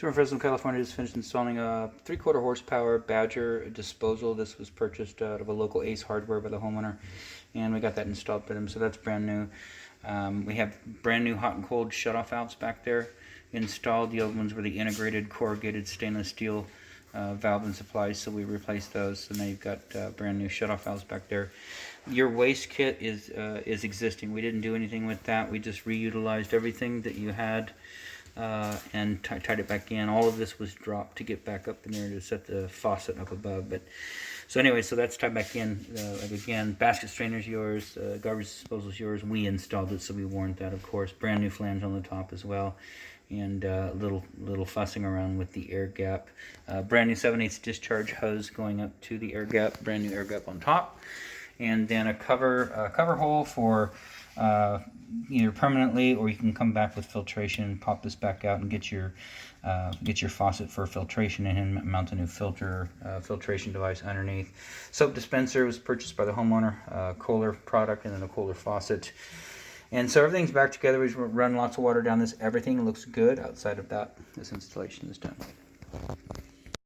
So we're in Fresno, California. Just finished installing a 3/4 horsepower Badger disposal. This was purchased out of a local Ace Hardware by the homeowner, and we got that installed for them. So that's brand new. We have brand new hot and cold shutoff valves back there installed. The old ones were the integrated corrugated stainless steel valve and supplies, so we replaced those. So now you've got brand new shutoff valves back there. Your waste kit is existing. We didn't do anything with that. We just reutilized everything that you had and tied it back in. All of this was dropped to get back up in there to set the faucet up above. But so anyway, so that's tied back in. Again, basket strainer's yours, garbage disposal's yours. We installed it, so we warranted that, of course. Brand new flange on the top as well, and little fussing around with the air gap. Brand new 7/8 discharge hose going up to the air gap. Brand new air gap on top, and then a cover hole for either permanently, or you can come back with filtration, pop this back out, and get your faucet for filtration, and mount a new filtration device underneath. Soap dispenser was purchased by the homeowner, Kohler product, and then a Kohler faucet. And so everything's back together. We've run lots of water down this. Everything looks good outside of that. This installation is done.